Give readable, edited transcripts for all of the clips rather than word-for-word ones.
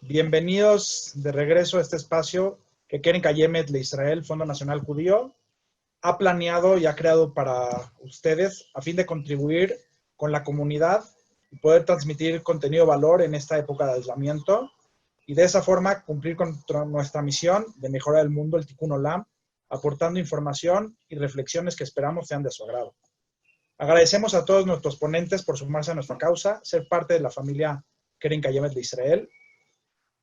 Bienvenidos de regreso a este espacio que Keren Kayemet de Israel, Fondo Nacional Judío, ha planeado y ha creado para ustedes a fin de contribuir con la comunidad y poder transmitir contenido de valor en esta época de aislamiento y de esa forma cumplir con nuestra misión de mejorar el mundo, el Tikkun Olam, aportando información y reflexiones que esperamos sean de su agrado. Agradecemos a todos nuestros ponentes por sumarse a nuestra causa, ser parte de la familia Keren Kayemet de Israel.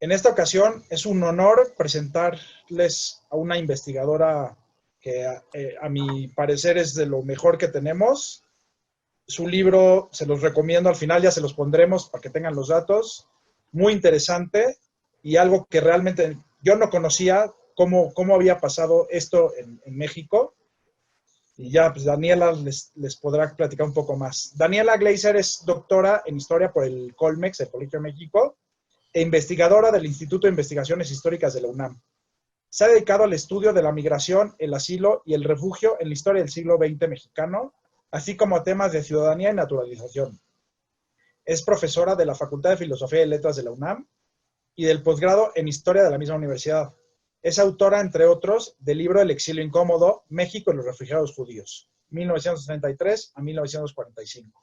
En esta ocasión es un honor presentarles a una investigadora que a mi parecer es de lo mejor que tenemos. Su libro se los recomiendo, al final ya se los pondremos para que tengan los datos. Muy interesante y algo que realmente yo no conocía cómo había pasado esto en México. Y ya, pues Daniela les podrá platicar un poco más. Daniela Gleiser es doctora en Historia por el Colmex, el Colegio de México, e investigadora del Instituto de Investigaciones Históricas de la UNAM. Se ha dedicado al estudio de la migración, el asilo y el refugio en la historia del siglo XX mexicano, así como a temas de ciudadanía y naturalización. Es profesora de la Facultad de Filosofía y Letras de la UNAM y del posgrado en Historia de la misma universidad. Es autora, entre otros, del libro El exilio incómodo, México y los refugiados judíos, 1933 a 1945.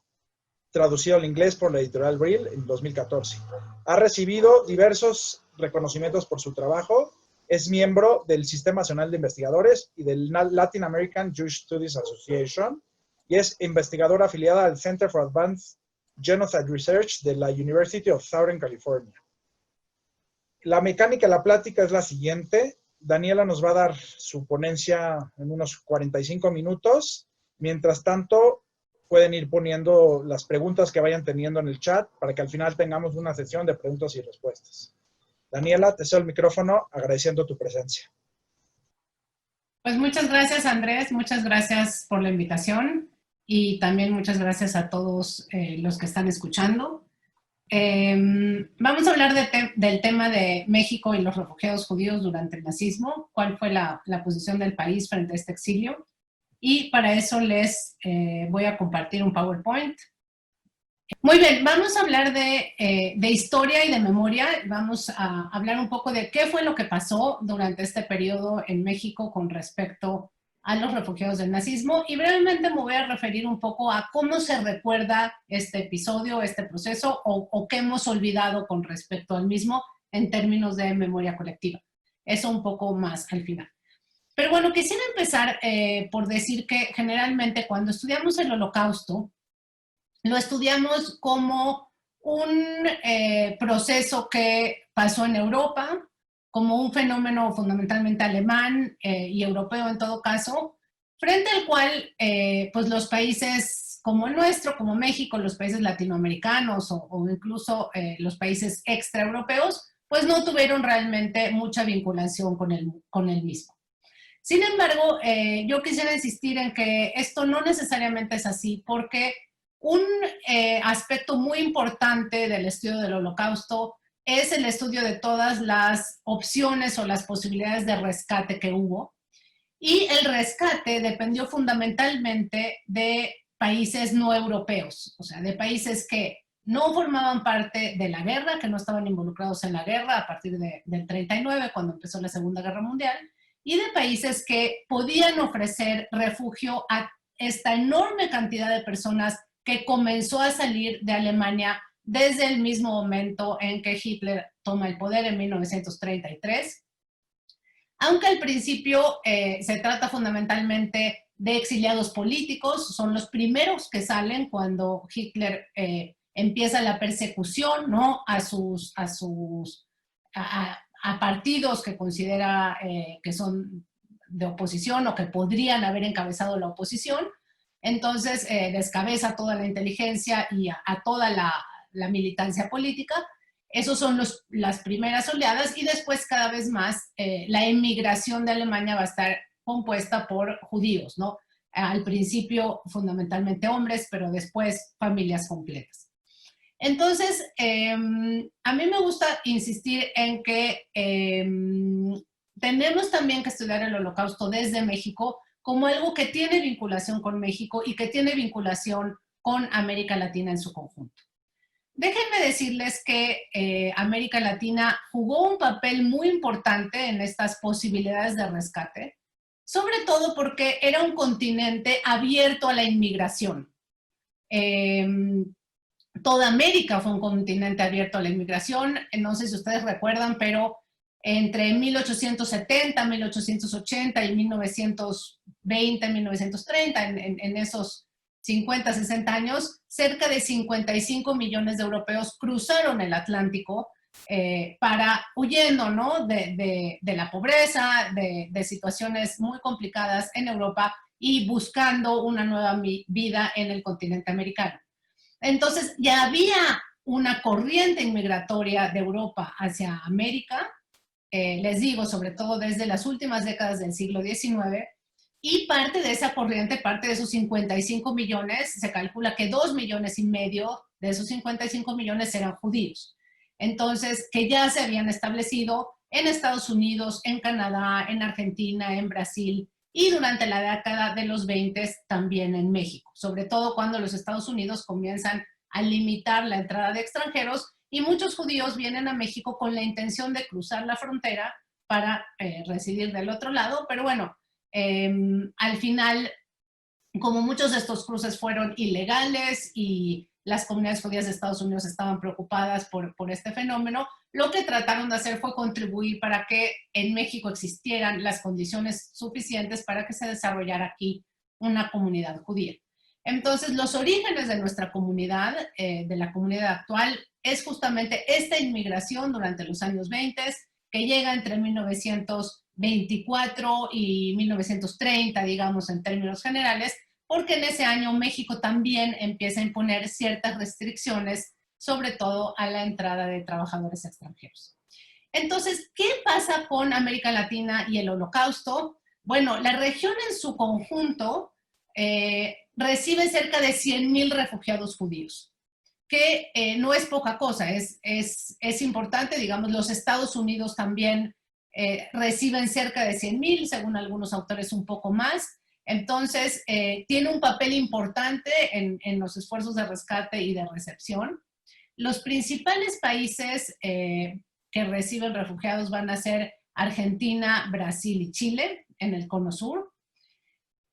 Traducido al inglés por la editorial Brill en 2014. Ha recibido diversos reconocimientos por su trabajo. Es miembro del Sistema Nacional de Investigadores y del Latin American Jewish Studies Association y es investigadora afiliada al Center for Advanced Genocide Research de la University of Southern California. La mecánica de la plática es la siguiente. Daniela nos va a dar su ponencia en unos 45 minutos. Mientras tanto, pueden ir poniendo las preguntas que vayan teniendo en el chat para que al final tengamos una sesión de preguntas y respuestas. Daniela, te cedo el micrófono agradeciendo tu presencia. Pues muchas gracias, Andrés. Muchas gracias por la invitación y también muchas gracias a todos los que están escuchando. Vamos a hablar del tema de México y los refugiados judíos durante el nazismo, cuál fue la posición del país frente a este exilio. Y para eso les voy a compartir un PowerPoint. Muy bien, vamos a hablar de historia y de memoria. Vamos a hablar un poco de qué fue lo que pasó durante este periodo en México con respecto a los refugiados del nazismo. Y brevemente me voy a referir un poco a cómo se recuerda este episodio, este proceso, o qué hemos olvidado con respecto al mismo en términos de memoria colectiva. Eso un poco más al final. Pero bueno, quisiera empezar por decir que generalmente cuando estudiamos el Holocausto, lo estudiamos como un proceso que pasó en Europa, como un fenómeno fundamentalmente alemán y europeo en todo caso, frente al cual pues los países como el nuestro, como México, los países latinoamericanos o incluso los países extraeuropeos, pues no tuvieron realmente mucha vinculación con el mismo. Sin embargo, yo quisiera insistir en que esto no necesariamente es así, porque un aspecto muy importante del estudio del Holocausto es el estudio de todas las opciones o las posibilidades de rescate que hubo. Y el rescate dependió fundamentalmente de países no europeos, o sea, de países que no formaban parte de la guerra, que no estaban involucrados en la guerra a partir del 39, cuando empezó la Segunda Guerra Mundial, y de países que podían ofrecer refugio a esta enorme cantidad de personas que comenzó a salir de Alemania desde el mismo momento en que Hitler toma el poder en 1933. Aunque al principio se trata fundamentalmente de exiliados políticos, son los primeros que salen cuando Hitler empieza la persecución, ¿no?, a partidos que considera que son de oposición o que podrían haber encabezado la oposición. Entonces descabeza toda la inteligencia y a toda la militancia política. Esos son las primeras oleadas y después cada vez más la emigración de Alemania va a estar compuesta por judíos, ¿no? Al principio fundamentalmente hombres, pero después familias completas. Entonces, a mí me gusta insistir en que tenemos también que estudiar el Holocausto desde México como algo que tiene vinculación con México y que tiene vinculación con América Latina en su conjunto. déjenme decirles que América Latina jugó un papel muy importante en estas posibilidades de rescate, sobre todo porque era un continente abierto a la inmigración. Toda América fue un continente abierto a la inmigración. No sé si ustedes recuerdan, pero entre 1870, 1880 y 1920, 1930, en esos 50, 60 años, cerca de 55 millones de europeos cruzaron el Atlántico huyendo, ¿no? de la pobreza, de situaciones muy complicadas en Europa y buscando una nueva vida en el continente americano. Entonces ya había una corriente inmigratoria de Europa hacia América, les digo, sobre todo desde las últimas décadas del siglo XIX, y parte de esa corriente, parte de esos 55 millones, se calcula que 2,5 millones de esos 55 millones eran judíos. Entonces, que ya se habían establecido en Estados Unidos, en Canadá, en Argentina, en Brasil, y durante la década de los 20 también en México, sobre todo cuando los Estados Unidos comienzan a limitar la entrada de extranjeros y muchos judíos vienen a México con la intención de cruzar la frontera para residir del otro lado, pero bueno, al final, como muchos de estos cruces fueron ilegales y las comunidades judías de Estados Unidos estaban preocupadas por este fenómeno, lo que trataron de hacer fue contribuir para que en México existieran las condiciones suficientes para que se desarrollara aquí una comunidad judía. Entonces, los orígenes de nuestra comunidad, de la comunidad actual, es justamente esta inmigración durante los años 20, que llega entre 1924 y 1930, digamos, en términos generales, porque en ese año México también empieza a imponer ciertas restricciones, sobre todo a la entrada de trabajadores extranjeros. Entonces, ¿qué pasa con América Latina y el Holocausto? Bueno, la región en su conjunto recibe cerca de 100,000 refugiados judíos, que no es poca cosa, es importante. Digamos, los Estados Unidos también reciben cerca de 100,000, según algunos autores un poco más. Entonces, tiene un papel importante en los esfuerzos de rescate y de recepción. Los principales países que reciben refugiados van a ser Argentina, Brasil y Chile, en el Cono Sur.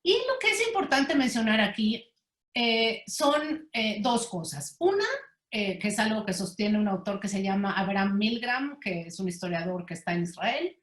Y lo que es importante mencionar aquí son dos cosas. Una, que es algo que sostiene un autor que se llama Abraham Milgram, que es un historiador que está en Israel,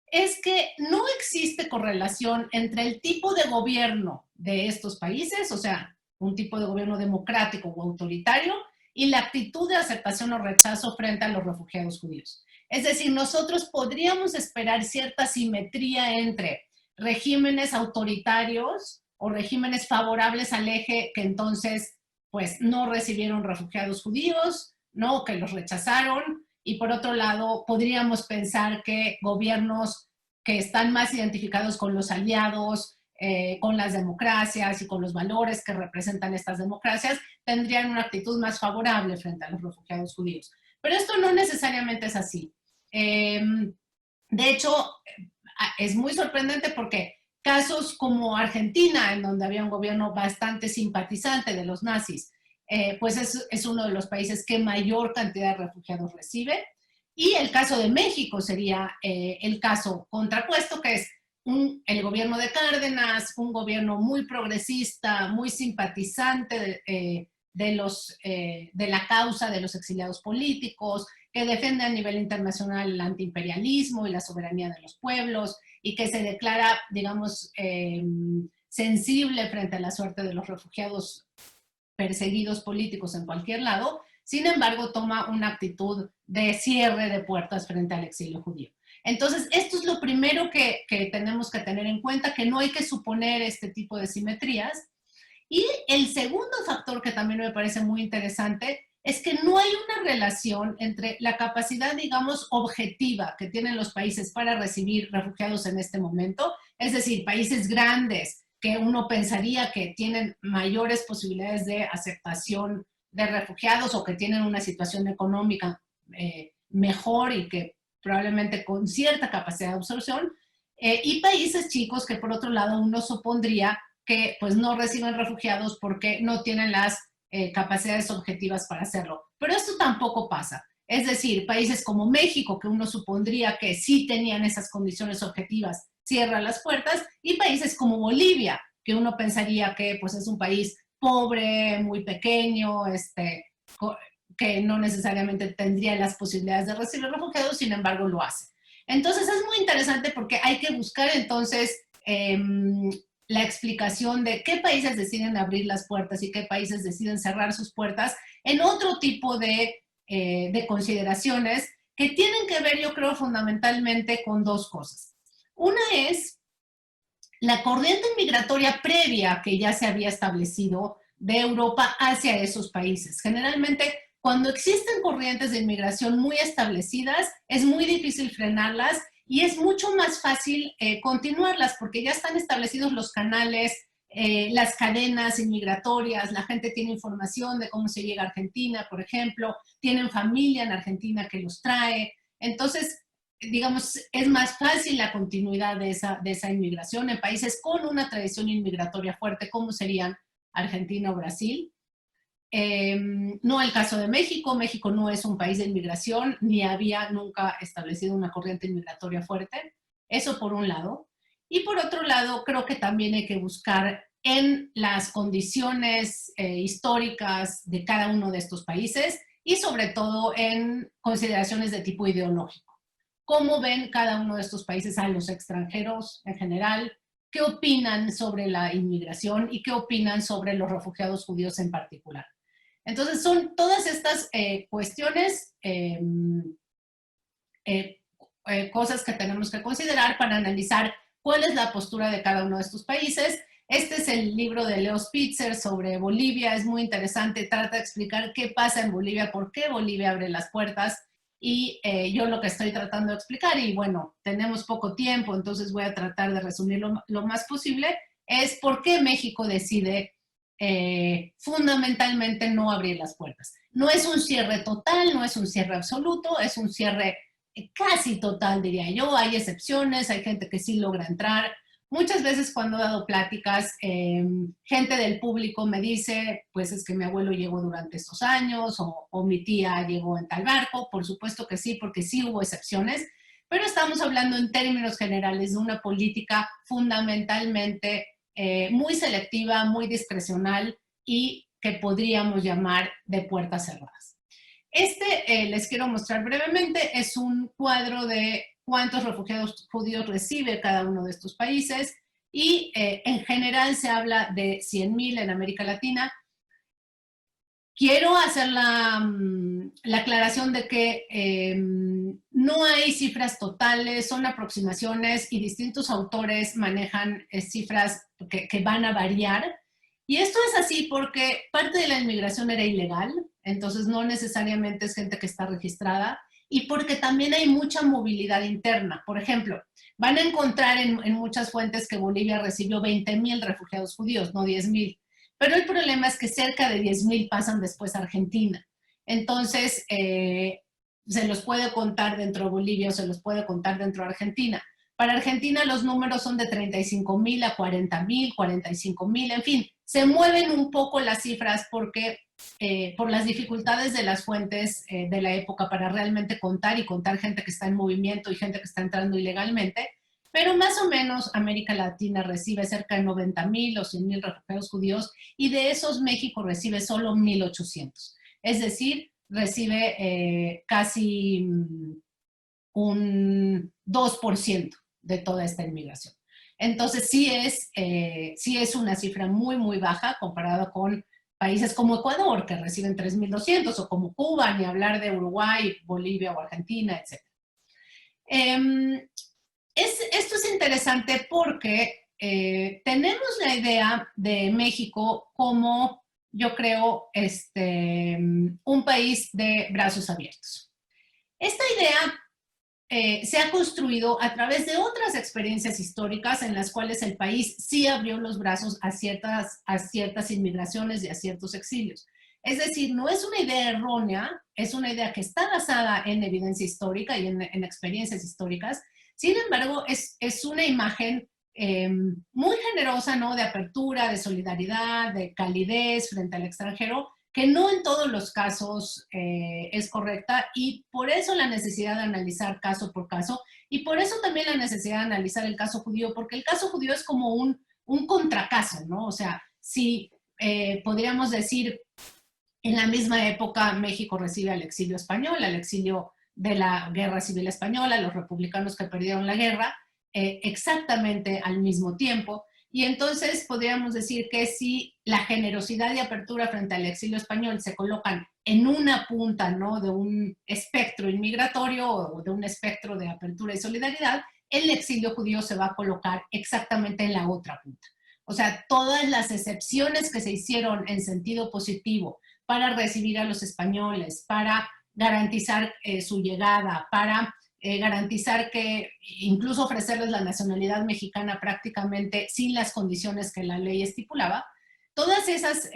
es que no existe correlación entre el tipo de gobierno de estos países, o sea, un tipo de gobierno democrático o autoritario, y la actitud de aceptación o rechazo frente a los refugiados judíos. Es decir, nosotros podríamos esperar cierta simetría entre regímenes autoritarios o regímenes favorables al eje que entonces pues no recibieron refugiados judíos, ¿no? Que los rechazaron, y por otro lado podríamos pensar que gobiernos que están más identificados con los aliados, con las democracias y con los valores que representan estas democracias, tendrían una actitud más favorable frente a los refugiados judíos. Pero esto no necesariamente es así. De hecho, es muy sorprendente porque casos como Argentina, en donde había un gobierno bastante simpatizante de los nazis, pues es uno de los países que mayor cantidad de refugiados recibe. Y el caso de México sería el caso contrapuesto, que es el gobierno de Cárdenas, un gobierno muy progresista, muy simpatizante de la causa de los exiliados políticos, que defiende a nivel internacional el antiimperialismo y la soberanía de los pueblos, y que se declara, digamos, sensible frente a la suerte de los refugiados perseguidos políticos en cualquier lado. Sin embargo, toma una actitud de cierre de puertas frente al exilio judío. Entonces, esto es lo primero que tenemos que tener en cuenta, que no hay que suponer este tipo de simetrías. Y el segundo factor que también me parece muy interesante es que no hay una relación entre la capacidad, digamos, objetiva que tienen los países para recibir refugiados en este momento, es decir, países grandes que uno pensaría que tienen mayores posibilidades de aceptación de refugiados o que tienen una situación económica mejor y que probablemente con cierta capacidad de absorción, y países chicos que por otro lado uno supondría que pues no reciben refugiados porque no tienen las capacidades objetivas para hacerlo. Pero esto tampoco pasa. Es decir, países como México, que uno supondría que sí tenían esas condiciones objetivas, cierran las puertas, y países como Bolivia, que uno pensaría que pues, es un país pobre, muy pequeño, que no necesariamente tendría las posibilidades de recibir refugiados, sin embargo lo hace. Entonces es muy interesante porque hay que buscar entonces la explicación de qué países deciden abrir las puertas y qué países deciden cerrar sus puertas en otro tipo de consideraciones que tienen que ver, yo creo, fundamentalmente con dos cosas. Una es la corriente migratoria previa que ya se había establecido de Europa hacia esos países. Generalmente, cuando existen corrientes de inmigración muy establecidas, es muy difícil frenarlas y es mucho más fácil continuarlas porque ya están establecidos los canales, las cadenas inmigratorias, la gente tiene información de cómo se llega a Argentina, por ejemplo, tienen familia en Argentina que los trae. Entonces, digamos, es más fácil la continuidad de esa inmigración en países con una tradición inmigratoria fuerte, como serían Argentina o Brasil. No el caso de México. México no es un país de inmigración, ni había nunca establecido una corriente inmigratoria fuerte. Eso por un lado. Y por otro lado, creo que también hay que buscar en las condiciones históricas de cada uno de estos países y sobre todo en consideraciones de tipo ideológico. ¿Cómo ven cada uno de estos países a los extranjeros en general? ¿Qué opinan sobre la inmigración y qué opinan sobre los refugiados judíos en particular? Entonces, son todas estas cuestiones, cosas que tenemos que considerar para analizar cuál es la postura de cada uno de estos países. Este es el libro de Leo Spitzer sobre Bolivia, es muy interesante, trata de explicar qué pasa en Bolivia, por qué Bolivia abre las puertas, y yo lo que estoy tratando de explicar, y bueno, tenemos poco tiempo, entonces voy a tratar de resumirlo lo más posible, es por qué México decide fundamentalmente no abrir las puertas. No es un cierre total, no es un cierre absoluto, es un cierre casi total, diría yo. Hay excepciones, hay gente que sí logra entrar. Muchas veces cuando he dado pláticas, gente del público me dice, pues es que mi abuelo llegó durante estos años, o mi tía llegó en tal barco. Por supuesto que sí, porque sí hubo excepciones, pero estamos hablando en términos generales de una política fundamentalmente muy selectiva, muy discrecional y que podríamos llamar de puertas cerradas. Les quiero mostrar brevemente, es un cuadro de cuántos refugiados judíos recibe cada uno de estos países y en general se habla de 100,000 en América Latina. Quiero hacer la aclaración de que no hay cifras totales, son aproximaciones y distintos autores manejan cifras que van a variar. Y esto es así porque parte de la inmigración era ilegal, entonces no necesariamente es gente que está registrada, y porque también hay mucha movilidad interna. Por ejemplo, van a encontrar en muchas fuentes que Bolivia recibió 20,000 refugiados judíos, no 10,000. Pero el problema es que cerca de 10,000 pasan después a Argentina. Entonces, se los puede contar dentro de Bolivia o se los puede contar dentro de Argentina. Para Argentina los números son de 35,000 a 40,000, 45,000, en fin, se mueven un poco las cifras porque por las dificultades de las fuentes de la época para realmente contar y contar gente que está en movimiento y gente que está entrando ilegalmente, pero más o menos América Latina recibe cerca de 90,000 o 100,000 refugiados judíos, y de esos México recibe solo 1,800. Es decir, recibe casi un 2% de toda esta inmigración. Entonces sí es una cifra muy, muy baja comparada con países como Ecuador, que reciben 3,200, o como Cuba, ni hablar de Uruguay, Bolivia o Argentina, etc. Esto es interesante porque tenemos la idea de México como, yo creo, un país de brazos abiertos. Esta idea se ha construido a través de otras experiencias históricas en las cuales el país sí abrió los brazos a ciertas inmigraciones y a ciertos exilios. Es decir, no es una idea errónea, es una idea que está basada en evidencia histórica y en experiencias históricas. Sin embargo, es una imagen muy generosa, ¿no? De apertura, de solidaridad, de calidez frente al extranjero, que no en todos los casos es correcta, y por eso la necesidad de analizar caso por caso, y por eso también la necesidad de analizar el caso judío, porque el caso judío es como un contracaso, ¿no? O sea, si podríamos decir, en la misma época México recibe al exilio español, al exilio de la Guerra Civil Española, los republicanos que perdieron la guerra, exactamente al mismo tiempo. Y entonces podríamos decir que si la generosidad y apertura frente al exilio español se colocan en una punta, ¿no?, de un espectro inmigratorio o de un espectro de apertura y solidaridad, el exilio judío se va a colocar exactamente en la otra punta. O sea, todas las excepciones que se hicieron en sentido positivo para recibir a los españoles, para garantizar su llegada, para garantizar que incluso ofrecerles la nacionalidad mexicana prácticamente sin las condiciones que la ley estipulaba, todas esas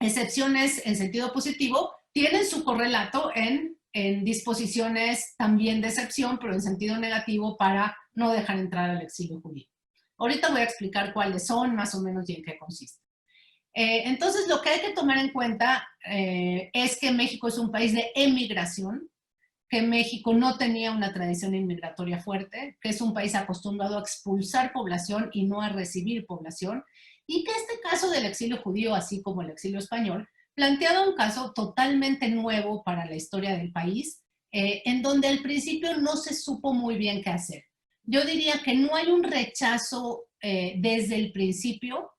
excepciones en sentido positivo tienen su correlato en disposiciones también de excepción, pero en sentido negativo para no dejar entrar al exilio judío. Ahorita voy a explicar cuáles son más o menos y en qué consisten. Entonces, lo que hay que tomar en cuenta es que México es un país de emigración, que México no tenía una tradición inmigratoria fuerte, que es un país acostumbrado a expulsar población y no a recibir población, y que este caso del exilio judío, así como el exilio español, planteaba un caso totalmente nuevo para la historia del país, en donde al principio no se supo muy bien qué hacer. Yo diría que no hay un rechazo desde el principio,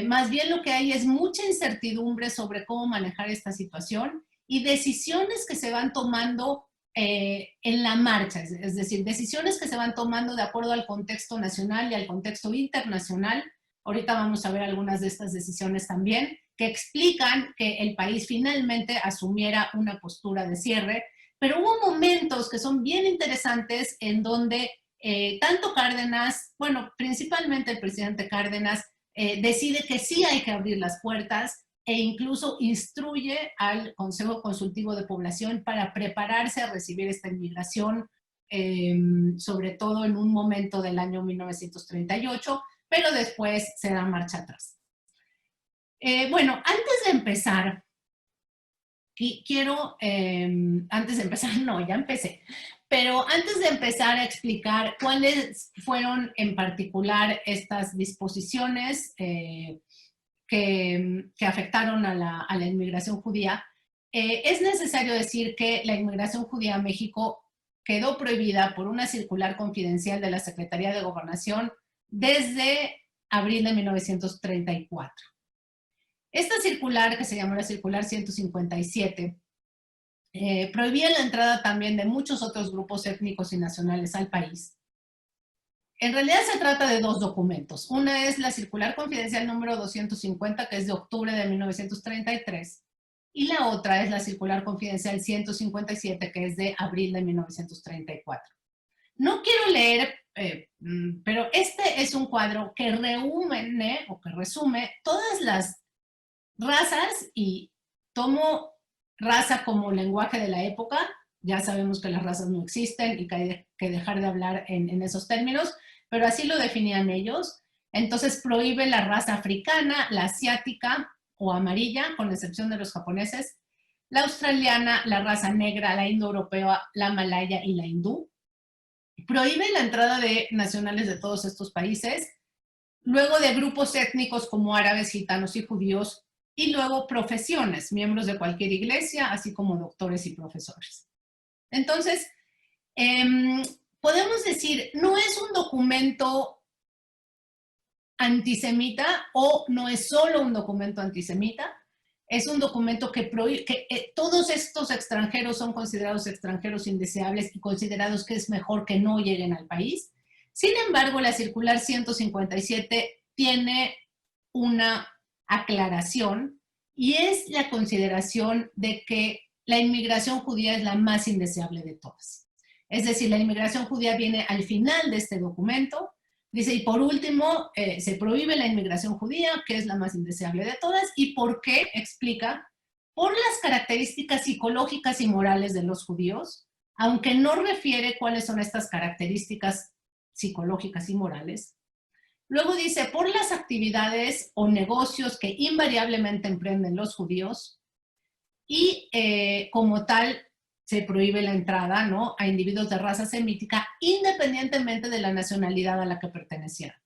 más bien lo que hay es mucha incertidumbre sobre cómo manejar esta situación y decisiones que se van tomando en la marcha, es decir, decisiones que se van tomando de acuerdo al contexto nacional y al contexto internacional. Ahorita vamos a ver algunas de estas decisiones también, que explican que el país finalmente asumiera una postura de cierre, pero hubo momentos que son bien interesantes en donde tanto Cárdenas, bueno, principalmente el presidente Cárdenas, decide que sí hay que abrir las puertas e incluso instruye al Consejo Consultivo de Población para prepararse a recibir esta inmigración, sobre todo en un momento del año 1938, pero después se da marcha atrás. Bueno, antes de empezar, ya empecé, pero antes de empezar a explicar cuáles fueron en particular estas disposiciones que afectaron a la inmigración judía, es necesario decir que la inmigración judía a México quedó prohibida por una circular confidencial de la Secretaría de Gobernación desde abril de 1934. Esta circular, que se llamó la circular 157, prohibía la entrada también de muchos otros grupos étnicos y nacionales al país. En realidad se trata de dos documentos. Una es la circular confidencial número 250, que es de octubre de 1933, y la otra es la circular confidencial 157, que es de abril de 1934. No quiero leer, pero este es un cuadro que reúne o que resume todas las razas, y tomo raza como lenguaje de la época. Ya sabemos que las razas no existen y que hay que dejar de hablar en esos términos, pero así lo definían ellos. Entonces prohíbe la raza africana, la asiática o amarilla, con excepción de los japoneses, la australiana, la raza negra, la indoeuropea, la malaya y la hindú. Prohíbe la entrada de nacionales de todos estos países, luego de grupos étnicos como árabes, gitanos y judíos, y luego profesiones, miembros de cualquier iglesia, así como doctores y profesores. Entonces, podemos decir, no es un documento antisemita o no es solo un documento antisemita, es un documento que prohíbe que todos estos extranjeros son considerados extranjeros indeseables y considerados que es mejor que no lleguen al país. Sin embargo, la circular 157 tiene una aclaración y es la consideración de que la inmigración judía es la más indeseable de todas. Es decir, la inmigración judía viene al final de este documento. Dice, y por último, se prohíbe la inmigración judía, que es la más indeseable de todas. ¿Y por qué? Explica, por las características psicológicas y morales de los judíos, aunque no refiere cuáles son estas características psicológicas y morales. Luego dice, por las actividades o negocios que invariablemente emprenden los judíos y como tal se prohíbe la entrada, ¿no?, a individuos de raza semítica independientemente de la nacionalidad a la que pertenecieran.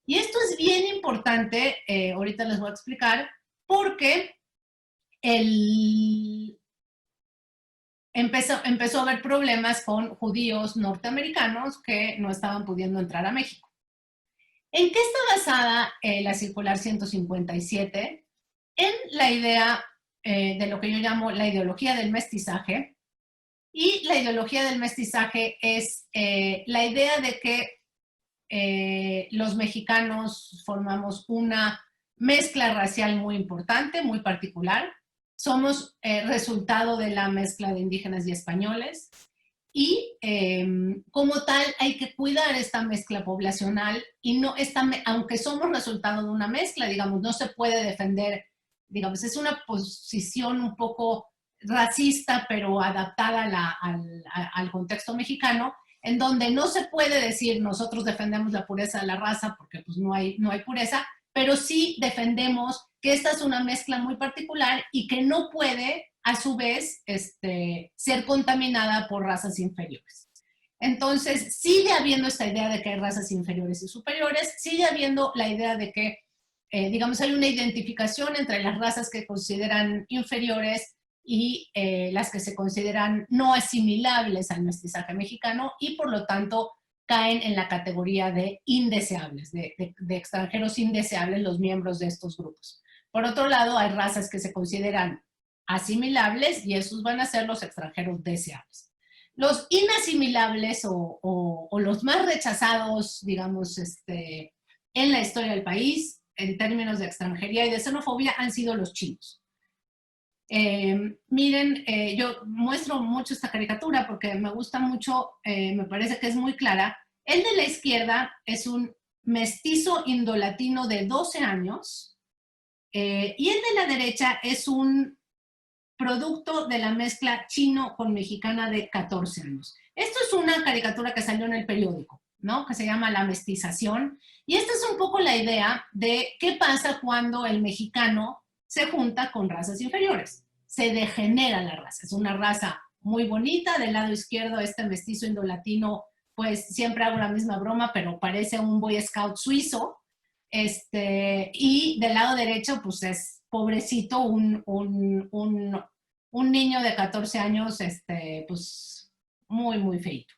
Y esto es bien importante, ahorita les voy a explicar, porque empezó a haber problemas con judíos norteamericanos que no estaban pudiendo entrar a México. ¿En qué está basada la circular 157? En la idea de lo que yo llamo la ideología del mestizaje. Y la ideología del mestizaje es la idea de que los mexicanos formamos una mezcla racial muy importante, muy particular. Somos resultado de la mezcla de indígenas y españoles. Y como tal hay que cuidar esta mezcla poblacional y no aunque somos resultado de una mezcla, digamos, no se puede defender, digamos, es una posición un poco racista, pero adaptada al contexto mexicano, en donde no se puede decir nosotros defendemos la pureza de la raza, porque pues no hay pureza, pero sí defendemos que esta es una mezcla muy particular y que no puede, a su vez, ser contaminada por razas inferiores. Entonces, sigue habiendo esta idea de que hay razas inferiores y superiores, sigue habiendo la idea de que, digamos, hay una identificación entre las razas que consideran inferiores y las que se consideran no asimilables al mestizaje mexicano y, por lo tanto, caen en la categoría de indeseables, de extranjeros indeseables los miembros de estos grupos. Por otro lado, hay razas que se consideran asimilables y esos van a ser los extranjeros deseables. Los inasimilables o los más rechazados, digamos, en la historia del país, en términos de extranjería y de xenofobia, han sido los chinos. Miren, yo muestro mucho esta caricatura porque me gusta mucho, me parece que es muy clara. El de la izquierda es un mestizo indolatino de 12 años, y el de la derecha es un producto de la mezcla chino con mexicana de 14 años. Esto es una caricatura que salió en el periódico, ¿no?, que se llama La Mestización, y esta es un poco la idea de qué pasa cuando el mexicano se junta con razas inferiores. Se degenera la raza, es una raza muy bonita. Del lado izquierdo, este mestizo indolatino, pues siempre hago la misma broma, pero parece un Boy Scout suizo. Y del lado derecho, pues es pobrecito, un niño de 14 años, pues muy, muy feito.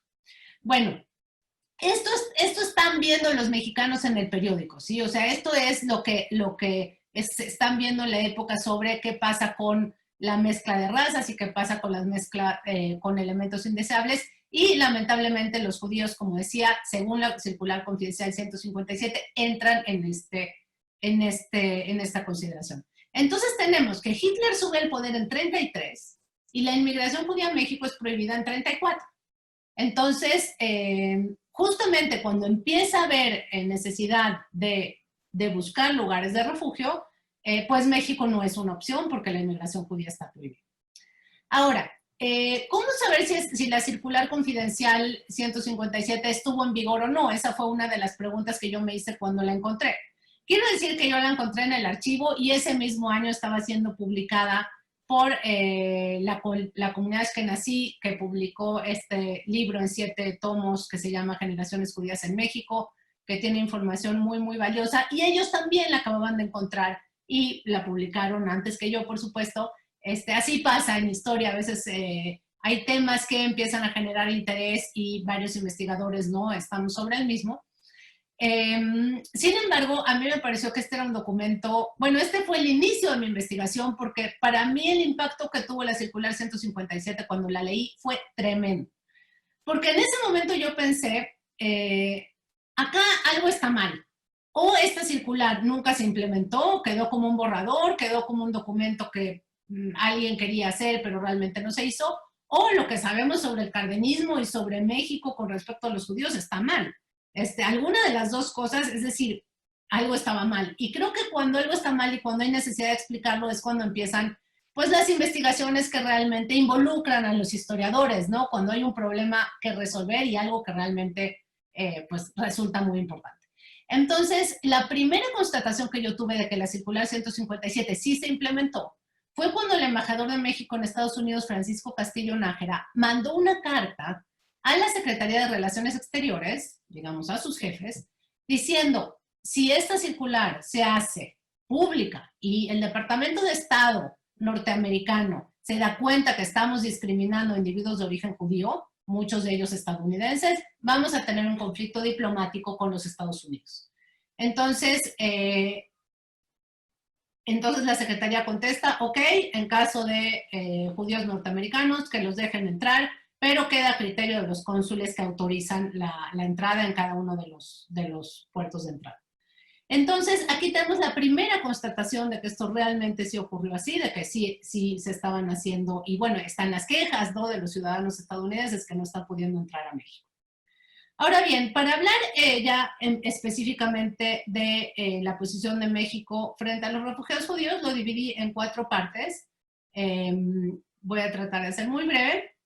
Bueno, esto están viendo los mexicanos en el periódico, ¿sí? O sea, esto es lo que están viendo en la época sobre qué pasa con la mezcla de razas y qué pasa con la mezcla con elementos indeseables. Y lamentablemente los judíos, como decía, según la circular confidencial 157, entran en esta consideración. Entonces tenemos que Hitler sube el poder en 33 y la inmigración judía a México es prohibida en 34. Entonces, justamente cuando empieza a haber necesidad de buscar lugares de refugio, pues México no es una opción porque la inmigración judía está prohibida. Ahora, ¿cómo saber si la circular confidencial 157 estuvo en vigor o no? Esa fue una de las preguntas que yo me hice cuando la encontré. Quiero decir que yo la encontré en el archivo y ese mismo año estaba siendo publicada por la comunidad Ashkenazí, que publicó este libro en 7 tomos que se llama Generaciones Judías en México, que tiene información muy, muy valiosa, y ellos también la acababan de encontrar y la publicaron antes que yo, por supuesto. Así pasa en historia, a veces hay temas que empiezan a generar interés y varios investigadores no estamos sobre el mismo. Sin embargo, a mí me pareció que este era un documento, bueno, este fue el inicio de mi investigación porque para mí el impacto que tuvo la circular 157 cuando la leí fue tremendo. Porque en ese momento yo pensé, acá algo está mal. O esta circular nunca se implementó, quedó como un borrador, quedó como un documento que alguien quería hacer, pero realmente no se hizo, o lo que sabemos sobre el cardenismo y sobre México con respecto a los judíos está mal. Alguna de las dos cosas, es decir, algo estaba mal. Y creo que cuando algo está mal y cuando hay necesidad de explicarlo es cuando empiezan pues las investigaciones que realmente involucran a los historiadores, ¿no? Cuando hay un problema que resolver y algo que realmente pues resulta muy importante. Entonces, la primera constatación que yo tuve de que la circular 157 sí se implementó fue cuando el embajador de México en Estados Unidos, Francisco Castillo Nájera, mandó una carta a la Secretaría de Relaciones Exteriores, digamos a sus jefes, diciendo, si esta circular se hace pública y el Departamento de Estado norteamericano se da cuenta que estamos discriminando a individuos de origen judío, muchos de ellos estadounidenses, vamos a tener un conflicto diplomático con los Estados Unidos. Entonces la Secretaría contesta, ok, en caso de judíos norteamericanos, que los dejen entrar, pero queda a criterio de los cónsules que autorizan la entrada en cada uno de los puertos de entrada. Entonces, aquí tenemos la primera constatación de que esto realmente sí ocurrió así, de que sí se estaban haciendo, y bueno, están las quejas, ¿no?, de los ciudadanos estadounidenses que no están pudiendo entrar a México. Ahora bien, para hablar ya específicamente de la posición de México frente a los refugiados judíos, lo dividí en 4 partes. Voy a tratar de ser muy breve.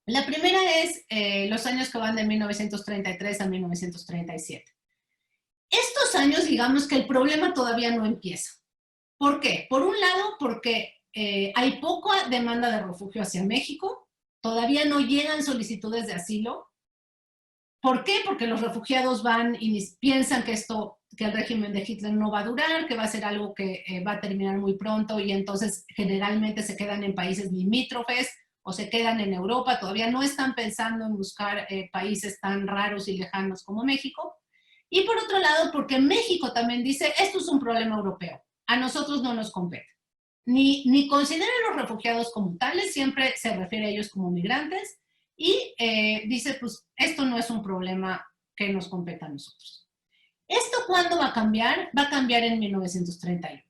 La primera es los años que van de 1933 a 1937. Estos años, digamos que el problema todavía no empieza. ¿Por qué? Por un lado, porque hay poca demanda de refugio hacia México, todavía no llegan solicitudes de asilo. ¿Por qué? Porque los refugiados van y piensan que el régimen de Hitler no va a durar, que va a ser algo que va a terminar muy pronto, y entonces generalmente se quedan en países limítrofes o se quedan en Europa, todavía no están pensando en buscar países tan raros y lejanos como México. Y por otro lado, porque México también dice, esto es un problema europeo, a nosotros no nos compete. Ni considera a los refugiados como tales, siempre se refiere a ellos como migrantes, y dice, pues, esto no es un problema que nos competa a nosotros. ¿Esto cuándo va a cambiar? Va a cambiar en 1938.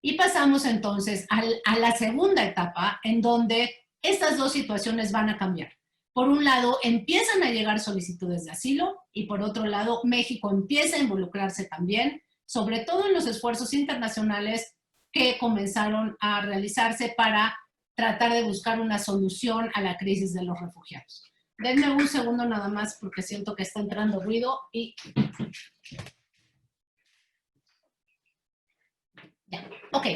Y pasamos entonces a la segunda etapa, en donde estas dos situaciones van a cambiar. Por un lado, empiezan a llegar solicitudes de asilo, y por otro lado, México empieza a involucrarse también, sobre todo en los esfuerzos internacionales que comenzaron a realizarse para tratar de buscar una solución a la crisis de los refugiados. Denme un segundo nada más porque siento que está entrando ruido y... Ya, ok.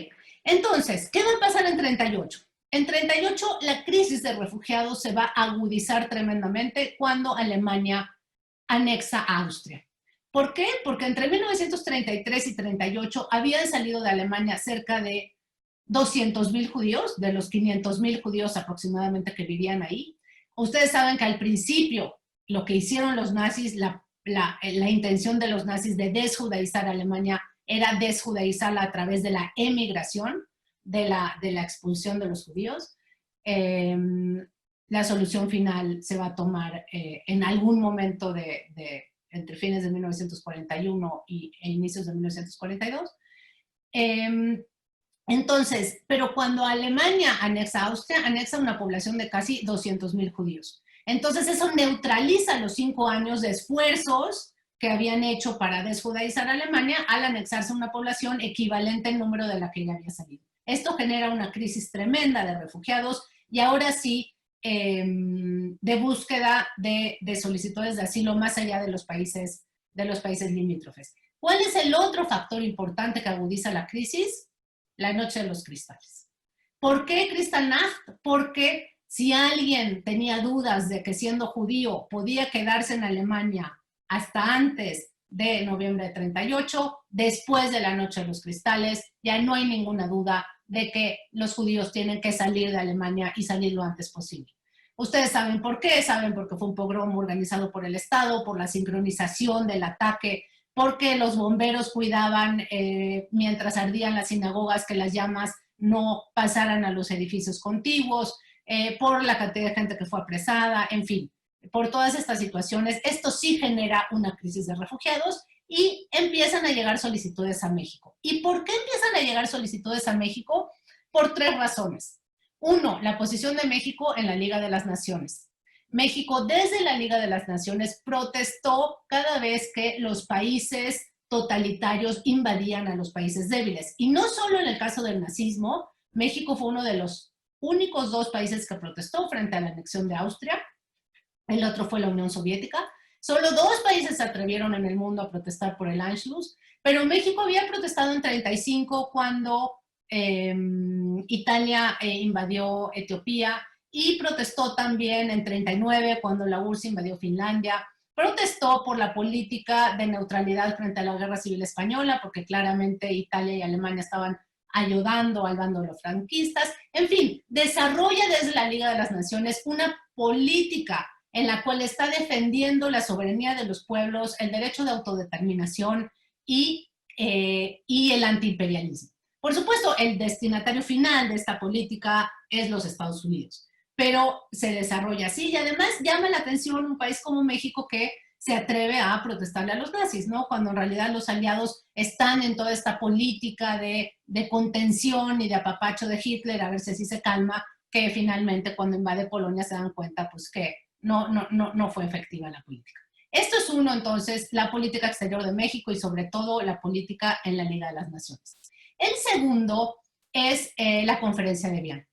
Entonces, ¿qué va a pasar en 38? En 38 la crisis de refugiados se va a agudizar tremendamente cuando Alemania anexa a Austria. ¿Por qué? Porque entre 1933 y 38 habían salido de Alemania cerca de 200,000 judíos, de los 500,000 judíos aproximadamente que vivían ahí. Ustedes saben que al principio lo que hicieron los nazis, la intención de los nazis de desjudaizar a Alemania era desjudaizarla a través de la emigración, de la expulsión de los judíos. La solución final se va a tomar en algún momento entre fines de 1941 e inicios de 1942. Entonces, pero cuando Alemania anexa a Austria, anexa una población de casi 200,000 judíos. Entonces eso neutraliza los 5 años de esfuerzos que habían hecho para desjudaizar a Alemania al anexarse una población equivalente al número de la que ya había salido. Esto genera una crisis tremenda de refugiados y ahora sí de búsqueda de solicitudes de asilo más allá de los países limítrofes. ¿Cuál es el otro factor importante que agudiza la crisis? La noche de los cristales. ¿Por qué Kristallnacht? Porque si alguien tenía dudas de que siendo judío podía quedarse en Alemania hasta antes de noviembre de 38, después de la noche de los cristales, ya no hay ninguna duda de que los judíos tienen que salir de Alemania y salir lo antes posible. Ustedes saben por qué, saben porque fue un pogrom organizado por el Estado, por la sincronización del ataque, porque los bomberos cuidaban mientras ardían las sinagogas que las llamas no pasaran a los edificios contiguos, por la cantidad de gente que fue apresada, en fin, por todas estas situaciones. Esto sí genera una crisis de refugiados y empiezan a llegar solicitudes a México. ¿Y por qué empiezan a llegar solicitudes a México? Por 3 razones. 1, la posición de México en la Liga de las Naciones. México desde la Liga de las Naciones protestó cada vez que los países totalitarios invadían a los países débiles. Y no solo en el caso del nazismo, México fue uno de los únicos 2 países que protestó frente a la anexión de Austria. El otro fue la Unión Soviética. Solo 2 países se atrevieron en el mundo a protestar por el Anschluss, pero México había protestado en 35 cuando Italia invadió Etiopía, y protestó también en 39 cuando la URSS invadió Finlandia. Protestó por la política de neutralidad frente a la Guerra Civil Española, porque claramente Italia y Alemania estaban ayudando al bando de los franquistas. En fin, desarrolla desde la Liga de las Naciones una política en la cual está defendiendo la soberanía de los pueblos, el derecho de autodeterminación y el antiimperialismo. Por supuesto, el destinatario final de esta política es los Estados Unidos, pero se desarrolla así y además llama la atención un país como México que se atreve a protestarle a los nazis, ¿no? Cuando en realidad los aliados están en toda esta política de contención y de apapacho de Hitler, a ver si así se calma, que finalmente cuando invade Polonia se dan cuenta pues que no fue efectiva la política. Esto es uno, entonces, la política exterior de México y sobre todo la política en la Liga de las Naciones. El segundo es la conferencia de Viena.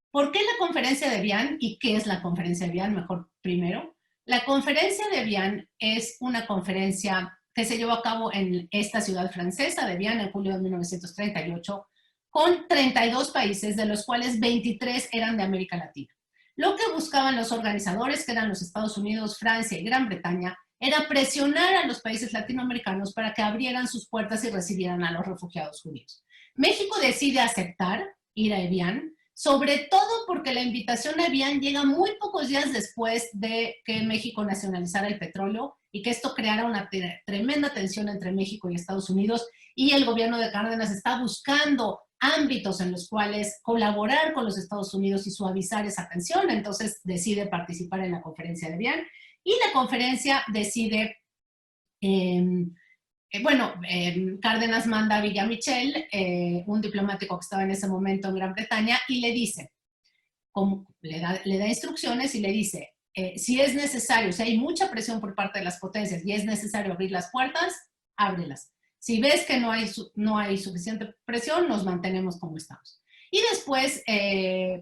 ¿Por qué la conferencia de Viena y qué es la conferencia de Viena? Mejor primero. La conferencia de Viena es una conferencia que se llevó a cabo en esta ciudad francesa de Viena en julio de 1938 con 32 países, de los cuales 23 eran de América Latina. Lo que buscaban los organizadores, que eran los Estados Unidos, Francia y Gran Bretaña, era presionar a los países latinoamericanos para que abrieran sus puertas y recibieran a los refugiados judíos. México decide aceptar ir a Evian, sobre todo porque la invitación a Evian llega muy pocos días después de que México nacionalizara el petróleo y que esto creara una tremenda tensión entre México y Estados Unidos, y el gobierno de Cárdenas está buscando ámbitos en los cuales colaborar con los Estados Unidos y suavizar esa tensión. Entonces decide participar en la conferencia de Evian y la conferencia decide, Cárdenas manda a Villamichel, un diplomático que estaba en ese momento en Gran Bretaña, y le dice, le da instrucciones y le dice, si es necesario, si hay mucha presión por parte de las potencias y es necesario abrir las puertas, ábrelas. Si ves que no hay suficiente presión, nos mantenemos como estamos. Y después,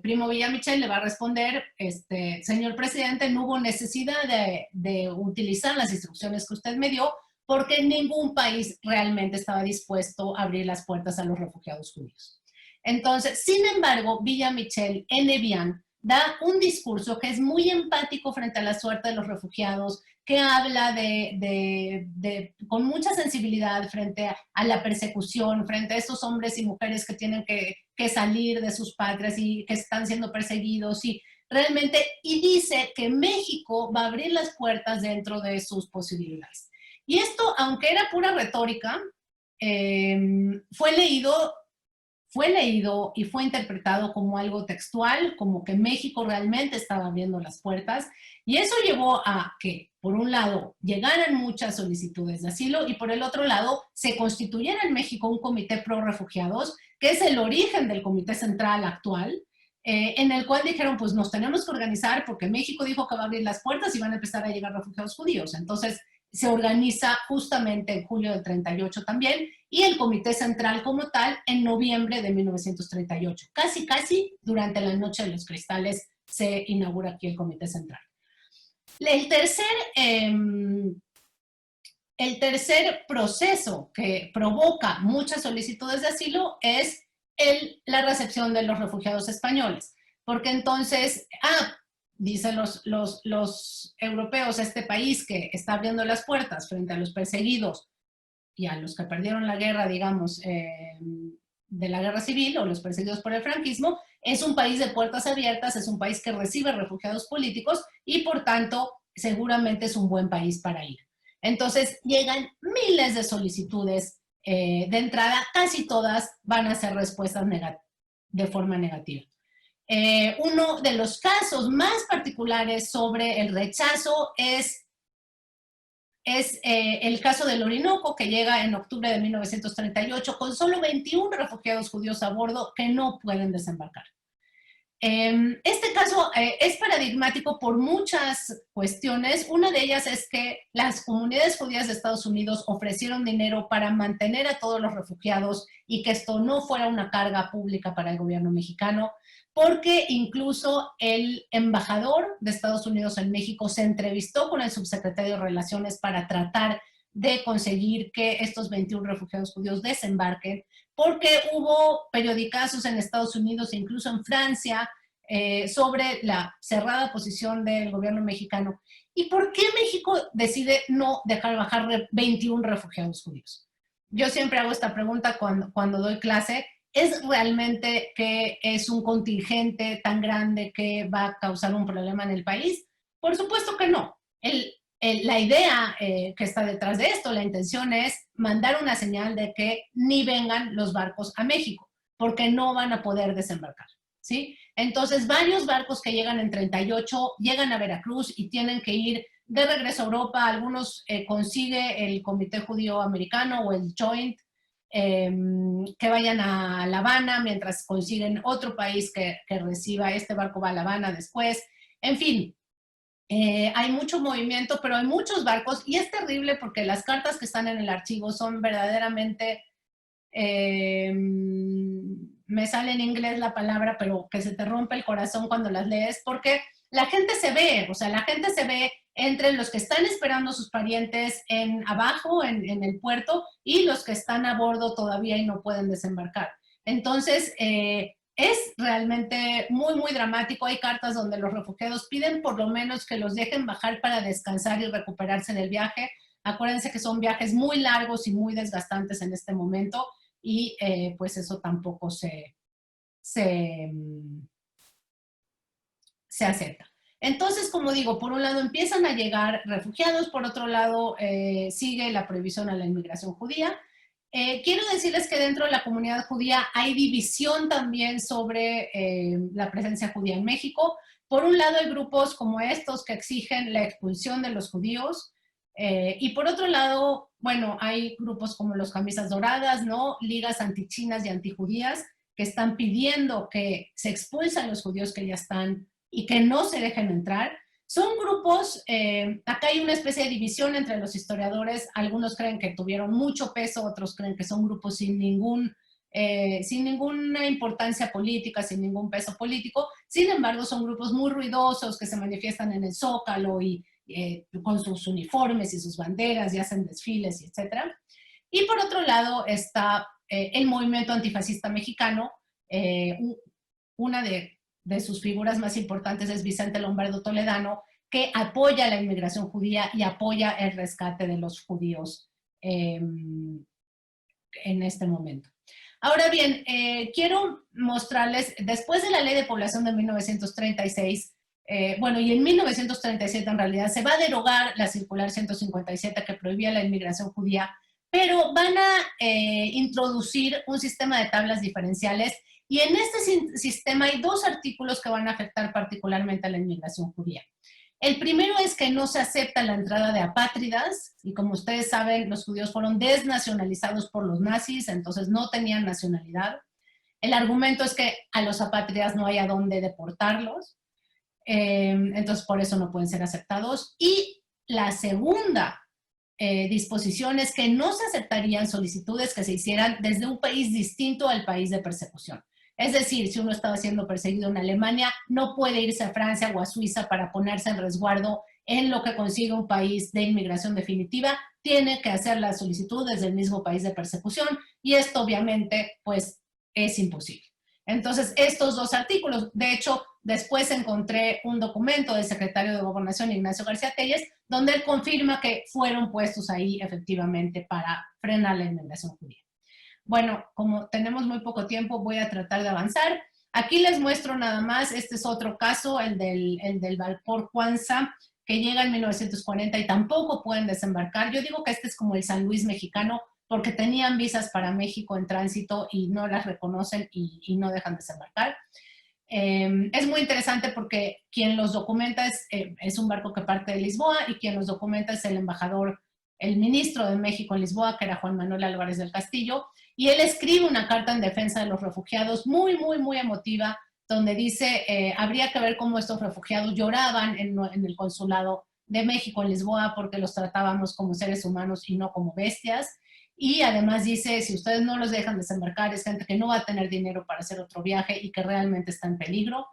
Primo Villamichel le va a responder, señor presidente, no hubo necesidad de utilizar las instrucciones que usted me dio, porque ningún país realmente estaba dispuesto a abrir las puertas a los refugiados judíos. Entonces, sin embargo, Villamichel en Evian da un discurso que es muy empático frente a la suerte de los refugiados, que habla con mucha sensibilidad frente a la persecución, frente a estos hombres y mujeres que tienen que salir de sus patrias y que están siendo perseguidos, y realmente, y dice que México va a abrir las puertas dentro de sus posibilidades. Y esto, aunque era pura retórica, fue leído y fue interpretado como algo textual, como que México realmente estaba abriendo las puertas, y eso llevó a que, por un lado, llegaran muchas solicitudes de asilo, y por el otro lado, se constituyera en México un comité pro refugiados, que es el origen del comité central actual, en el cual dijeron, pues nos tenemos que organizar porque México dijo que va a abrir las puertas y van a empezar a llegar refugiados judíos. Entonces, se organiza justamente en julio del 38 también, y el Comité Central como tal en noviembre de 1938. Casi durante la Noche de los Cristales se inaugura aquí el Comité Central. El tercer proceso que provoca muchas solicitudes de asilo es la recepción de los refugiados españoles, porque entonces, dicen los europeos, este país que está abriendo las puertas frente a los perseguidos y a los que perdieron la guerra, digamos, de la guerra civil, o los perseguidos por el franquismo, es un país de puertas abiertas, es un país que recibe refugiados políticos y por tanto seguramente es un buen país para ir. Entonces llegan miles de solicitudes de entrada, casi todas van a ser respuestas de forma negativa. Uno de los casos más particulares sobre el rechazo es el caso del Orinoco, que llega en octubre de 1938 con solo 21 refugiados judíos a bordo que no pueden desembarcar. Este caso es paradigmático por muchas cuestiones. Una de ellas es que las comunidades judías de Estados Unidos ofrecieron dinero para mantener a todos los refugiados y que esto no fuera una carga pública para el gobierno mexicano. porque incluso el embajador de Estados Unidos en México se entrevistó con el subsecretario de Relaciones para tratar de conseguir que estos 21 refugiados judíos desembarquen, porque hubo periodicazos en Estados Unidos e incluso en Francia sobre la cerrada posición del gobierno mexicano. ¿Y por qué México decide no dejar bajar 21 refugiados judíos? Yo siempre hago esta pregunta cuando doy clase. ¿Es realmente que es un contingente tan grande que va a causar un problema en el país? Por supuesto que no. La idea que está detrás de esto, la intención es mandar una señal de que ni vengan los barcos a México, porque no van a poder desembarcar, ¿sí? Entonces, varios barcos que llegan en 38 llegan a Veracruz y tienen que ir de regreso a Europa. Algunos consigue el Comité Judío Americano o el Joint, que vayan a La Habana, mientras consiguen otro país que reciba. Este barco va a La Habana después. En fin, hay mucho movimiento, pero hay muchos barcos y es terrible porque las cartas que están en el archivo son verdaderamente, me sale en inglés la palabra, pero que se te rompe el corazón cuando las lees, porque la gente se ve, o sea, la gente se ve entre los que están esperando a sus parientes abajo en el puerto y los que están a bordo todavía y no pueden desembarcar. Entonces, es realmente muy, muy dramático. Hay cartas donde los refugiados piden por lo menos que los dejen bajar para descansar y recuperarse del viaje. Acuérdense que son viajes muy largos y muy desgastantes en este momento y pues eso tampoco se acepta. Entonces, como digo, por un lado empiezan a llegar refugiados, por otro lado sigue la prohibición a la inmigración judía. Quiero decirles que dentro de la comunidad judía hay división también sobre la presencia judía en México. Por un lado hay grupos como estos que exigen la expulsión de los judíos y por otro lado, bueno, hay grupos como los Camisas Doradas, ¿no? Ligas antichinas y antijudías que están pidiendo que se expulsen los judíos que ya están y que no se dejen entrar. Son grupos, acá hay una especie de división entre los historiadores. Algunos creen que tuvieron mucho peso, otros creen que son grupos sin ninguna importancia política, sin ningún peso político. Sin embargo, son grupos muy ruidosos que se manifiestan en el Zócalo y con sus uniformes y sus banderas y hacen desfiles, etc. Y por otro lado está el movimiento antifascista mexicano. Una de sus figuras más importantes es Vicente Lombardo Toledano, que apoya la inmigración judía y apoya el rescate de los judíos en este momento. Ahora bien, quiero mostrarles, después de la Ley de Población de 1936, bueno, y en 1937 en realidad se va a derogar la circular 157 que prohibía la inmigración judía, pero van a introducir un sistema de tablas diferenciales. Y en este sistema hay dos artículos que van a afectar particularmente a la inmigración judía. El primero es que no se acepta la entrada de apátridas, y como ustedes saben, los judíos fueron desnacionalizados por los nazis, entonces no tenían nacionalidad. El argumento es que a los apátridas no hay a dónde deportarlos, entonces por eso no pueden ser aceptados. Y la segunda disposición es que no se aceptarían solicitudes que se hicieran desde un país distinto al país de persecución. Es decir, si uno estaba siendo perseguido en Alemania, no puede irse a Francia o a Suiza para ponerse en resguardo en lo que consigue un país de inmigración definitiva. Tiene que hacer la solicitud desde el mismo país de persecución y esto obviamente pues es imposible. Entonces, estos dos artículos, de hecho, después encontré un documento del secretario de Gobernación, Ignacio García Telles, donde él confirma que fueron puestos ahí efectivamente para frenar la inmigración judía. Bueno, como tenemos muy poco tiempo, voy a tratar de avanzar. Aquí les muestro nada más, este es otro caso, el del vapor Cuanza, que llega en 1940 y tampoco pueden desembarcar. Yo digo que este es como el San Luis mexicano, porque tenían visas para México en tránsito y no las reconocen y no dejan desembarcar. Es muy interesante porque quien los documenta es un barco que parte de Lisboa y quien los documenta es el embajador, el ministro de México en Lisboa, que era Juan Manuel Álvarez del Castillo, y él escribe una carta en defensa de los refugiados muy, muy, muy emotiva, donde dice, habría que ver cómo estos refugiados lloraban en el consulado de México en Lisboa porque los tratábamos como seres humanos y no como bestias. y además dice, si ustedes no los dejan desembarcar, es gente que no va a tener dinero para hacer otro viaje y que realmente está en peligro.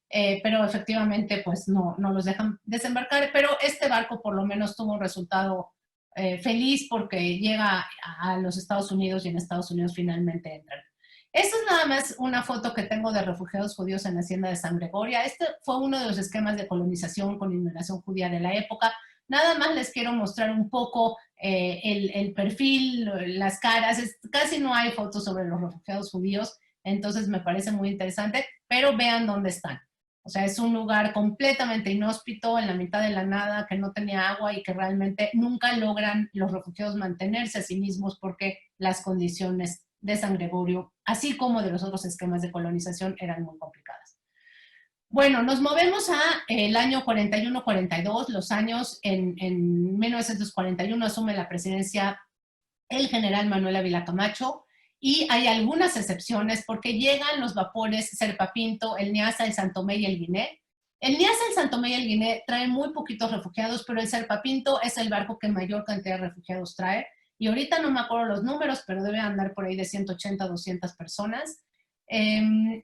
Pero efectivamente pues no los dejan desembarcar, pero este barco por lo menos tuvo un resultado feliz porque llega a los Estados Unidos y en Estados Unidos finalmente entran. Esta es nada más una foto que tengo de refugiados judíos en la hacienda de San Gregoria. Este fue uno de los esquemas de colonización con inmigración judía de la época. Nada más les quiero mostrar un poco el perfil, las caras. Casi no hay fotos sobre los refugiados judíos, entonces me parece muy interesante, pero vean dónde están. O sea, es un lugar completamente inhóspito, en la mitad de la nada, que no tenía agua y que realmente nunca logran los refugiados mantenerse a sí mismos porque las condiciones de San Gregorio, así como de los otros esquemas de colonización, eran muy complicadas. Bueno, nos movemos a el año 41-42, los años en 1941 asume la presidencia el general Manuel Ávila Camacho, y hay algunas excepciones porque llegan los vapores Serpa Pinto, el Niasa, el Santomé y el Guiné. El Niasa, el Santomé y el Guiné traen muy poquitos refugiados, pero el Serpa Pinto es el barco que mayor cantidad de refugiados trae. Y ahorita no me acuerdo los números, pero debe andar por ahí de 180 a 200 personas.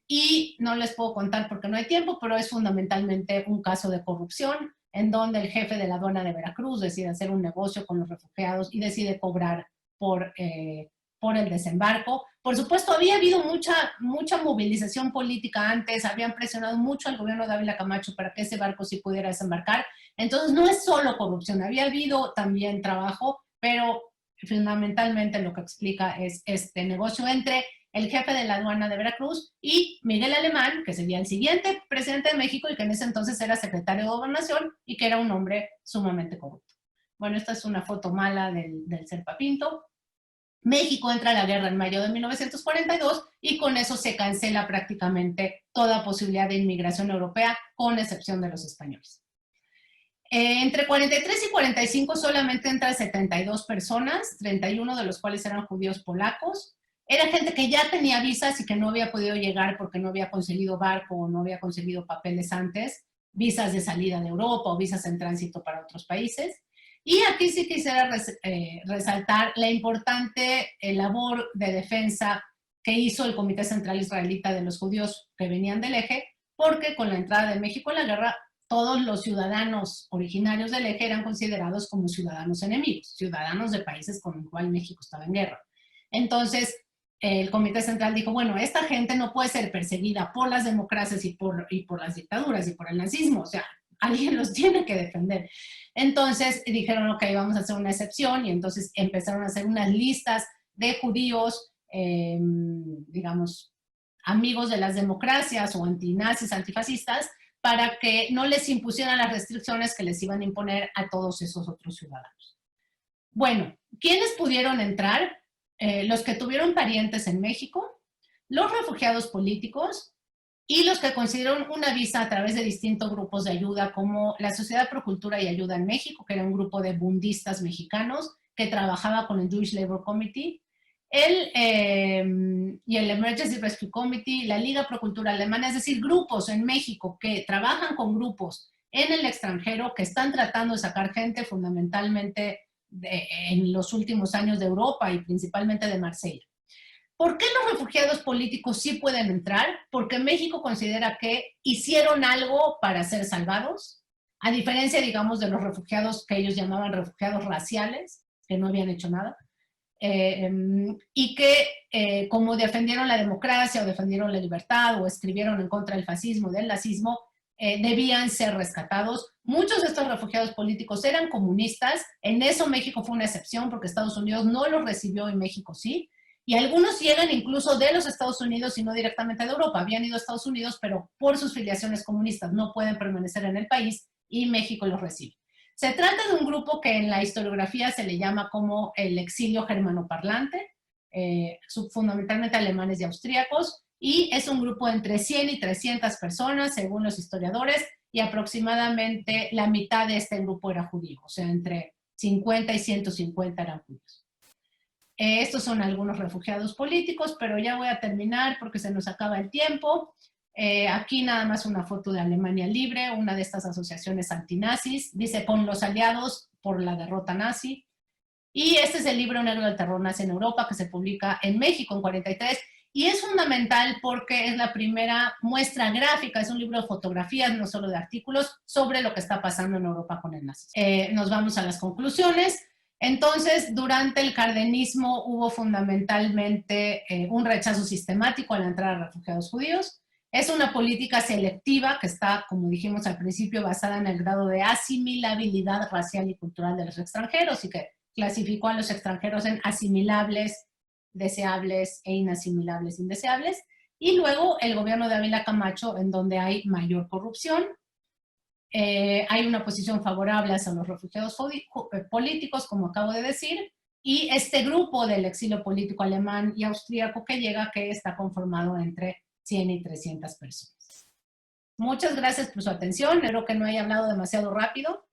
Y no les puedo contar porque no hay tiempo, pero es fundamentalmente un caso de corrupción en donde el jefe de la aduana de Veracruz decide hacer un negocio con los refugiados y decide cobrar por el desembarco. Por supuesto, había habido mucha movilización política antes, habían presionado mucho al gobierno de Ávila Camacho para que ese barco sí pudiera desembarcar. Entonces, no es solo corrupción, había habido también trabajo, pero fundamentalmente lo que explica es este negocio entre el jefe de la aduana de Veracruz y Miguel Alemán, que sería el siguiente presidente de México y que en ese entonces era secretario de Gobernación y que era un hombre sumamente corrupto. Bueno, esta es una foto mala del Serpa Pinto. México entra a la guerra en mayo de 1942 y con eso se cancela prácticamente toda posibilidad de inmigración europea, con excepción de los españoles. Entre 43 y 45 solamente entran 72 personas, 31 de los cuales eran judíos polacos. Era gente que ya tenía visas y que no había podido llegar porque no había conseguido barco o no había conseguido papeles antes, visas de salida de Europa o visas en tránsito para otros países. Y aquí sí quisiera resaltar la importante labor de defensa que hizo el Comité Central Israelita de los Judíos que venían del Eje, porque con la entrada de México en la guerra, todos los ciudadanos originarios del Eje eran considerados como ciudadanos enemigos, ciudadanos de países con los cuales México estaba en guerra. Entonces, el Comité Central dijo, bueno, esta gente no puede ser perseguida por las democracias y por las dictaduras y por el nazismo, o sea, alguien los tiene que defender. Entonces dijeron, ok, vamos a hacer una excepción, y entonces empezaron a hacer unas listas de judíos, digamos, amigos de las democracias o antinazis, antifascistas, para que no les impusieran las restricciones que les iban a imponer a todos esos otros ciudadanos. Bueno, ¿quiénes pudieron entrar? Los que tuvieron parientes en México, los refugiados políticos y los que consiguieron una visa a través de distintos grupos de ayuda, como la Sociedad Pro Cultura y Ayuda en México, que era un grupo de bundistas mexicanos que trabajaba con el Jewish Labor Committee, y el Emergency Rescue Committee, la Liga Pro Cultura Alemana, es decir, grupos en México que trabajan con grupos en el extranjero que están tratando de sacar gente fundamentalmente en los últimos años de Europa y principalmente de Marsella. ¿Por qué los refugiados políticos sí pueden entrar? Porque México considera que hicieron algo para ser salvados, a diferencia, digamos, de los refugiados que ellos llamaban refugiados raciales, que no habían hecho nada, y que como defendieron la democracia o defendieron la libertad o escribieron en contra del fascismo y del nazismo, debían ser rescatados. Muchos de estos refugiados políticos eran comunistas, en eso México fue una excepción porque Estados Unidos no los recibió y México sí, y algunos llegan incluso de los Estados Unidos y no directamente de Europa, habían ido a Estados Unidos, pero por sus filiaciones comunistas no pueden permanecer en el país y México los recibe. Se trata de un grupo que en la historiografía se le llama como el exilio germanoparlante, fundamentalmente alemanes y austríacos, y es un grupo entre 100 y 300 personas, según los historiadores, y aproximadamente la mitad de este grupo era judío, o sea, entre 50 y 150 eran judíos. Estos son algunos refugiados políticos, pero ya voy a terminar porque se nos acaba el tiempo. Aquí nada más una foto de Alemania Libre, una de estas asociaciones antinazis, dice con los aliados por la derrota nazi. Y este es el libro Negro del Terror nace en Europa, que se publica en México en 43, y es fundamental porque es la primera muestra gráfica, es un libro de fotografías, no solo de artículos, sobre lo que está pasando en Europa con el nazismo. Nos vamos a las conclusiones. Entonces, durante el cardenismo hubo fundamentalmente un rechazo sistemático a la entrada de refugiados judíos. Es una política selectiva que está, como dijimos al principio, basada en el grado de asimilabilidad racial y cultural de los extranjeros y que clasificó a los extranjeros en asimilables, deseables e inasimilables, indeseables. Y luego el gobierno de Ávila Camacho, en donde hay mayor corrupción. Hay una posición favorable hacia los refugiados políticos, como acabo de decir, y este grupo del exilio político alemán y austríaco que llega, que está conformado entre 100 y 300 personas. Muchas gracias por su atención. Espero que no haya hablado demasiado rápido.